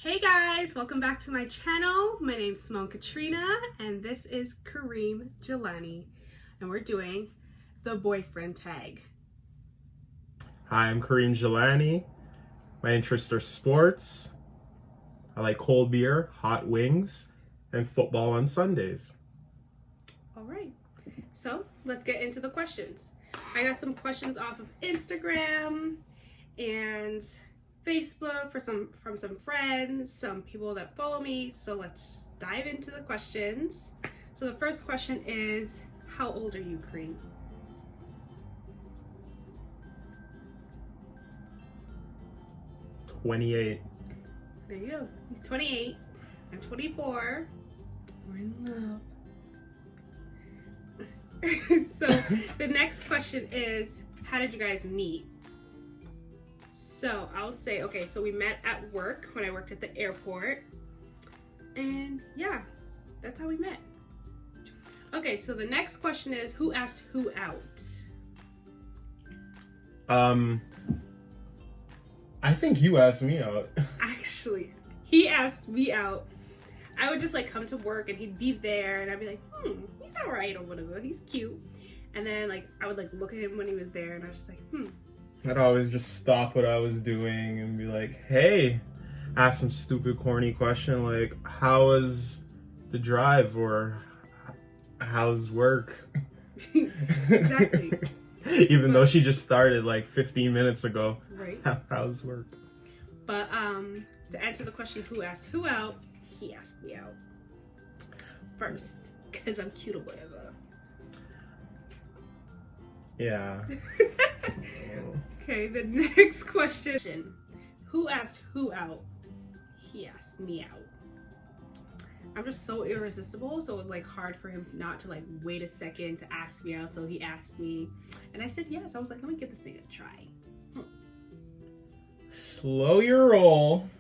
Hey guys, welcome back to my channel. My name's Simone Katrina and this is Kareem Jelani and we're doing the boyfriend tag. Hi, I'm Kareem Jelani. My interests are sports. I like cold beer, hot wings, and football on Sundays. All right, so let's get into the questions. I got some questions off of Instagram and Facebook from some friends, some people that follow me. So let's dive into the questions. So the first question is, how old are you, Kareem? – 28. There you go. He's 28. I'm 24. We're in love. So the next question is, how did you guys meet? So I'll say, okay, so we met at work when I worked at the airport. And yeah, that's how we met. Okay, so the next question is, who asked who out? I think you asked me out. Actually, he asked me out. I would just like come to work and he'd be there and I'd be like, he's all right or whatever. He's cute. And then like I would like look at him when he was there and I was just like, I'd always just stop what I was doing and be like, hey, ask some stupid corny question like, how was the drive or how's work? Exactly. Even though she just started like 15 minutes ago. Right. How's work? But to answer the question, who asked who out, he asked me out first because I'm cute or whatever. Yeah. Okay, the next question. Who asked who out? He asked me out. I'm just so irresistible, so it was like hard for him not to like wait a second to ask me out. So he asked me and I said yes. I was like, let me give this thing a try. Slow your roll.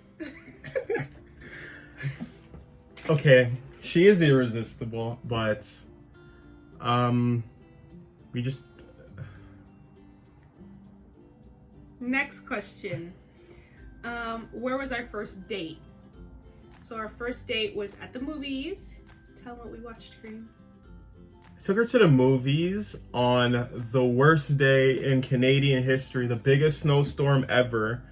Okay, she is irresistible, but we just... Next question. Where was our first date? So our first date was at the movies. Tell them what we watched, Kareem. I took her to the movies on the worst day in Canadian history, the biggest snowstorm ever.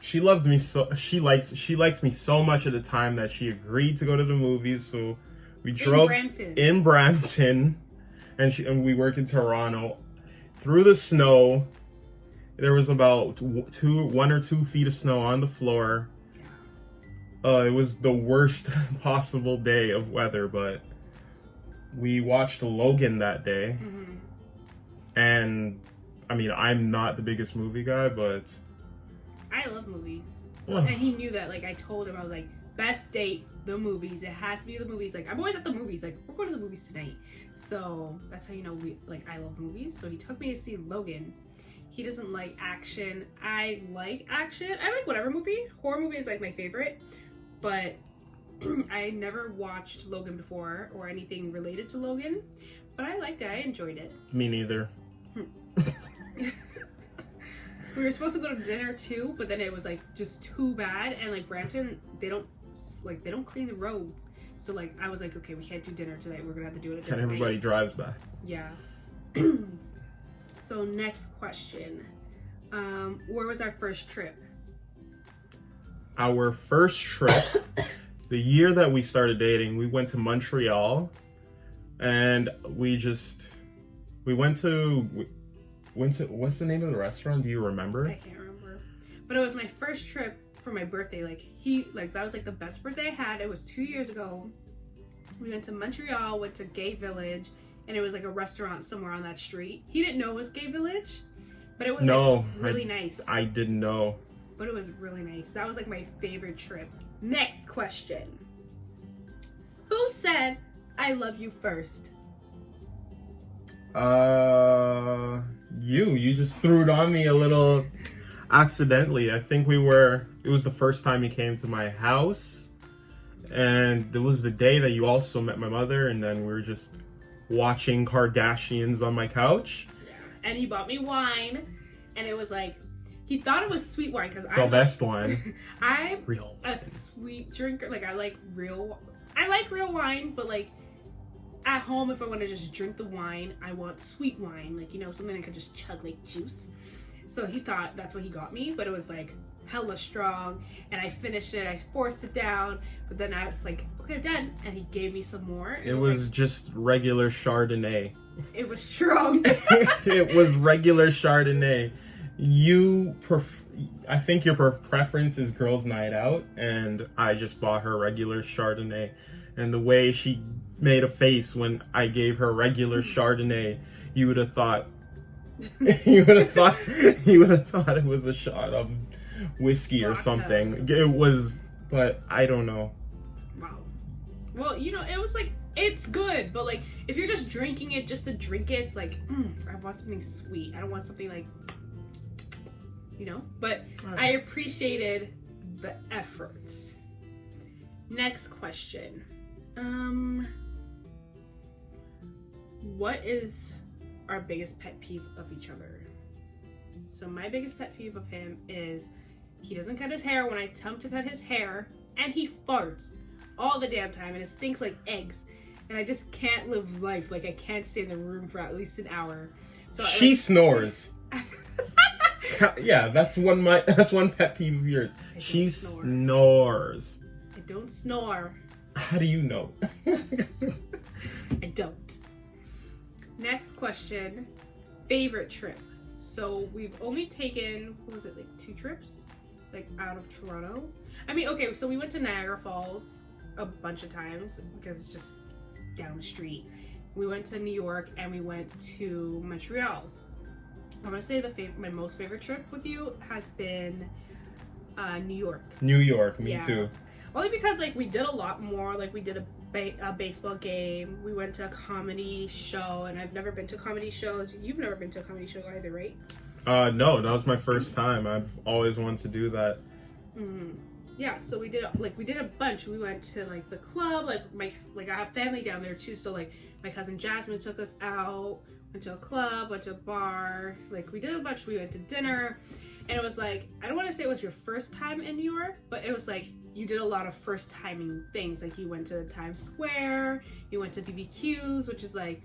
She loved me so she liked me so much at the time that she agreed to go to the movies. So we drove in Brampton, and we work in Toronto through the snow. There was about 1 or 2 feet of snow on the floor. It was the worst possible day of weather, but we watched Logan that day. Mm-hmm. And I mean, I'm not the biggest movie guy, but I love movies. So, and he knew that. Like I told him, I was like, best date, the movies. It has to be the movies. Like I'm always at the movies. Like we're going to the movies tonight. So that's how you know I love movies. So he took me to see Logan. He doesn't like action. I like action. I like whatever movie. Horror movie is like my favorite. But I never watched Logan before or anything related to Logan. But I liked it. I enjoyed it. Me neither. We were supposed to go to dinner too, but then it was like just too bad. And like Brampton, they don't clean the roads. So like I was like, okay, we can't do dinner tonight. We're gonna have to do it at dinner. And everybody drives back. Yeah. So next question. Where was our first trip? Our first trip, the year that we started dating, we went to Montreal, and we went to what's the name of the restaurant? Do you remember? I can't remember. But it was my first trip for my birthday. That was like the best birthday I had. It was 2 years ago. We went to Montreal, went to Gay Village, and it was like a restaurant somewhere on that street. He didn't know it was Gay Village, but it was really nice. I didn't know. But it was really nice. That was like my favorite trip. Next question. Who said I love you first? You just threw it on me a little accidentally. I think it was the first time you came to my house, and it was the day that you also met my mother, and then we were just watching Kardashians on my couch. Yeah. And he bought me wine, and it was like he thought it was sweet wine because The best wine. I'm Real a sweet drinker. Like, I like real wine, but like at home, if I want to just drink the wine, I want sweet wine, like, you know, something I could just chug like juice. So he thought that's what he got me, but it was like hella strong, and I finished it. I forced it down, but then I was like, okay, I'm done, and he gave me some more. It was like, just regular Chardonnay. It was strong. It was regular Chardonnay. I think your preference is girls' night out, and I just bought her regular Chardonnay, and the way she made a face when I gave her regular Chardonnay, you would have thought it was a shot of whiskey or something. It was, but I don't know. Wow. Well, you know, it was like, it's good, but like if you're just drinking it just to drink it, it's like, I want something sweet. I don't want something like, you know. But I appreciated the efforts. Next question. What is our biggest pet peeve of each other? So my biggest pet peeve of him is he doesn't cut his hair when I tell him to cut his hair, and he farts all the damn time, and it stinks like eggs, and I just can't live life. Like, I can't stay in the room for at least an hour. So she snores. Yeah, that's one pet peeve of yours. She snores. I don't snore. How do you know? I don't. Next question. Favorite trip. So we've only taken, what was it, like 2 trips? Like out of Toronto? I mean, okay, so we went to Niagara Falls a bunch of times because it's just down the street. We went to New York and we went to Montreal. I'm gonna say my most favorite trip with you has been New York. New York, me too. Only because like we did a lot more. Like we did a baseball game. We went to a comedy show, and I've never been to comedy shows. You've never been to a comedy show either, right? No, that was my first time. I've always wanted to do that. Yeah, so we did a bunch. We went to like the club. Like I have family down there too. So like my cousin Jasmine took us out. Went to a club. Went to a bar. Like we did a bunch. We went to dinner. And it was like, I don't want to say it was your first time in New York, but it was like you did a lot of first timing things. Like you went to Times Square, you went to BBQ's, which is like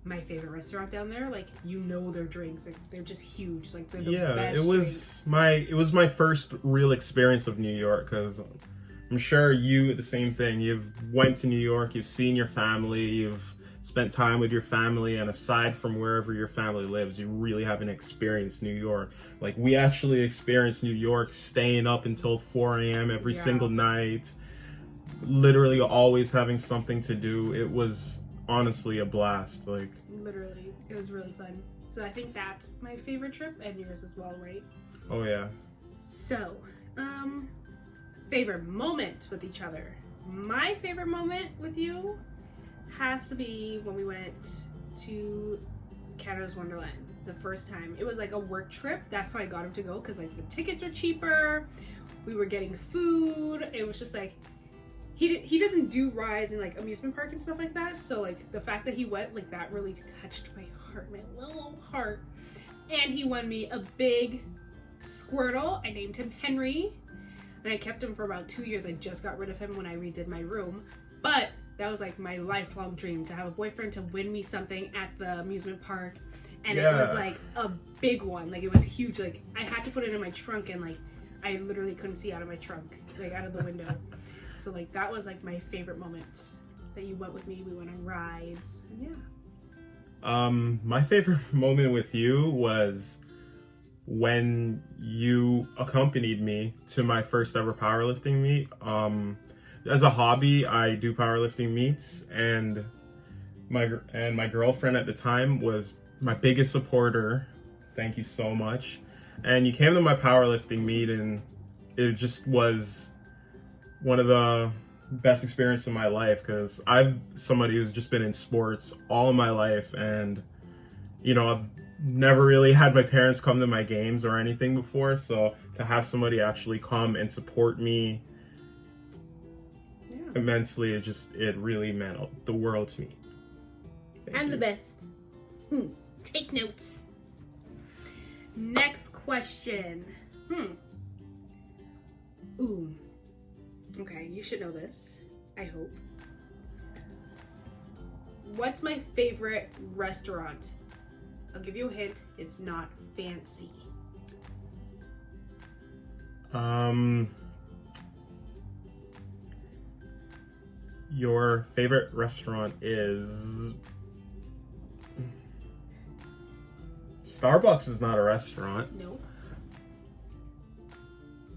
my favorite restaurant down there. Like, you know, their drinks, like they're just huge. Like they're the best it was my first real experience of New York, because I'm sure you the same thing. You've went to New York, you've seen your family, you've spent time with your family, and aside from wherever your family lives, you really haven't experienced New York. Like, we actually experienced New York staying up until 4 a.m. every single night, literally always having something to do. It was honestly a blast. Like, literally, it was really fun. So I think that's my favorite trip, and yours as well, right? Oh yeah. So, favorite moment with each other. My favorite moment with you has to be when we went to Canada's Wonderland the first time. It was like a work trip. That's why I got him to go, because like the tickets were cheaper. We were getting food. It was just like, he doesn't do rides and like amusement park and stuff like that. So like the fact that he went, like, that really touched my heart, my little heart. And he won me a big Squirtle. I named him Henry, and I kept him for about 2 years. I just got rid of him when I redid my room, but that was like my lifelong dream, to have a boyfriend to win me something at the amusement park. And it was like a big one. Like, it was huge. Like, I had to put it in my trunk, and like I literally couldn't see out of my trunk, like out of the window. So like that was like my favorite moment, that you went with me. We went on rides. And my favorite moment with you was when you accompanied me to my first ever powerlifting meet. As a hobby, I do powerlifting meets, and my girlfriend at the time was my biggest supporter. Thank you so much. And you came to my powerlifting meet, and it just was one of the best experiences of my life, because I'm somebody who's just been in sports all my life, and you know, I've never really had my parents come to my games or anything before, so to have somebody actually come and support me immensely, it really meant the world to me. I'm the best. Take notes. Next question. Ooh. Okay, you should know this. I hope. What's my favorite restaurant? I'll give you a hint. It's not fancy. Your favorite restaurant is... Starbucks is not a restaurant. Nope.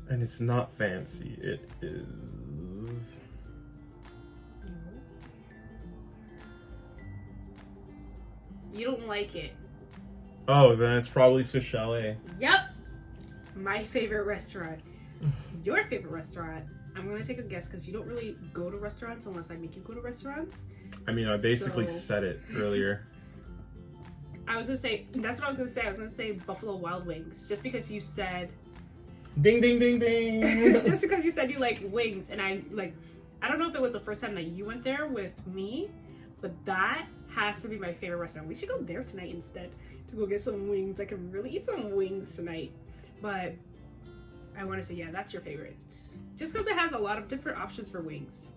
And it's not fancy. It is... You don't like it. Oh, then it's probably Swiss Chalet. Yep. My favorite restaurant. Your favorite restaurant. I'm going to take a guess because you don't really go to restaurants unless I make you go to restaurants. I mean, I basically said it earlier. I was going to say, that's what I was going to say. I was going to say Buffalo Wild Wings. Just because you said... Ding, ding, ding, ding. Just because you said you like wings. And I don't know if it was the first time that you went there with me. But that has to be my favorite restaurant. We should go there tonight instead to go get some wings. I can really eat some wings tonight. But I want to say, yeah, that's your favorite. Just because it has a lot of different options for wings.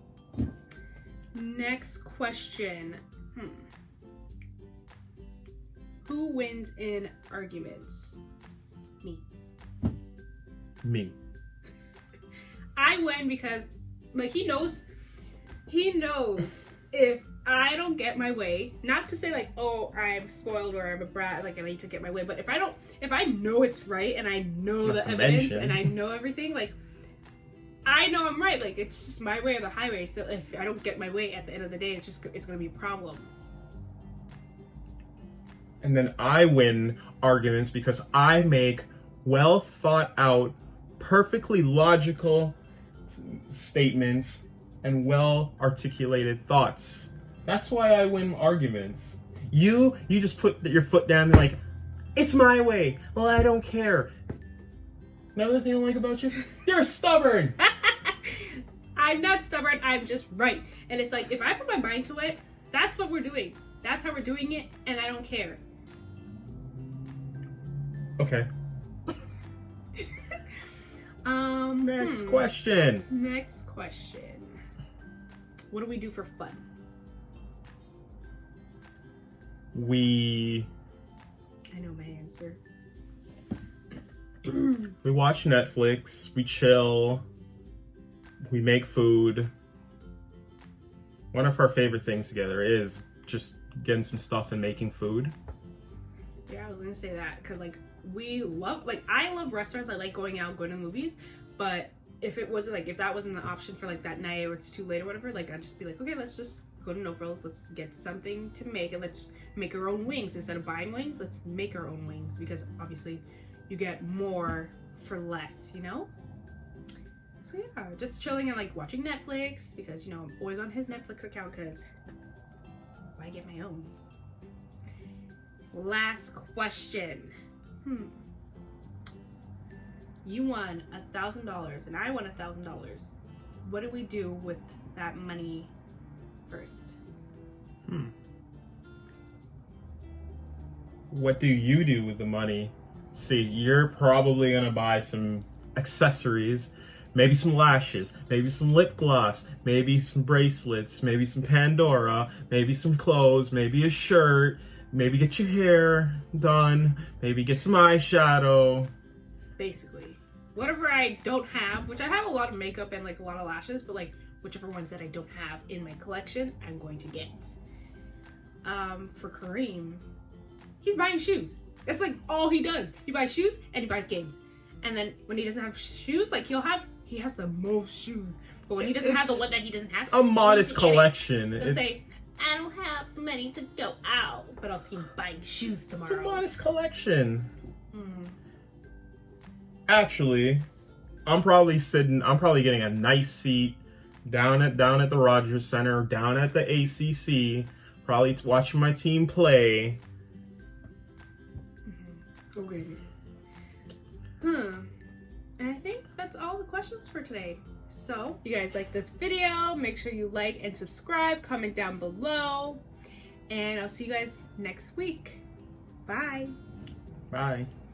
Next question. Who wins in arguments? Me. Me. I win because, like, he knows if I don't get my way, not to say like, oh, I'm spoiled or I'm a brat, like I need to get my way, but if I know it's right and I know the evidence and I know everything, like I know I'm right, like it's just my way or the highway. So if I don't get my way at the end of the day, it's gonna be a problem. And then I win arguments because I make well thought out, perfectly logical statements and well articulated thoughts. That's why I win arguments. You just put your foot down and like, it's my way. Well, I don't care. Another thing I like about you, you're stubborn. I'm not stubborn, I'm just right. And it's like, if I put my mind to it, that's what we're doing. That's how we're doing it, and I don't care. Okay. Next question. Next question. What do we do for fun? We know my answer. We watch Netflix, we chill, we make food. One of our favorite things together is just getting some stuff and making food. Yeah, I was gonna say that because like I love restaurants. I like going out, going to the movies. But if that wasn't the option for like that night or it's too late or whatever, like I'd just be like, okay, let's just go to No Frills. Let's get something to make and let's make our own wings instead of buying wings. Let's make our own wings because obviously you get more for less, you know? So yeah, just chilling and like watching Netflix because, you know, I'm always on his Netflix account because I get my own. Last question. You won $1,000 and I won $1,000. What do we do with that money first? What do you do with the money? See, you're probably gonna buy some accessories, maybe some lashes, maybe some lip gloss, maybe some bracelets, maybe some Pandora, maybe some clothes, maybe a shirt, maybe get your hair done, maybe get some eyeshadow. Basically, whatever I don't have, which I have a lot of makeup and like a lot of lashes, but like whichever ones that I don't have in my collection, I'm going to get. For Kareem, he's buying shoes. That's like all he does. He buys shoes and he buys games. And then when he doesn't have shoes, like he has the most shoes. But when he doesn't have the one that he doesn't have, a modest collection. He'll say, I don't have money to go out, but I'll see him buying shoes tomorrow. It's a modest collection. Actually, I'm probably getting a nice seat down at the Rogers Center, down at the ACC, probably watching my team play. Okay. And I think that's all the questions for today. So, if you guys like this video, make sure you like and subscribe, comment down below, and I'll see you guys next week. Bye. Bye.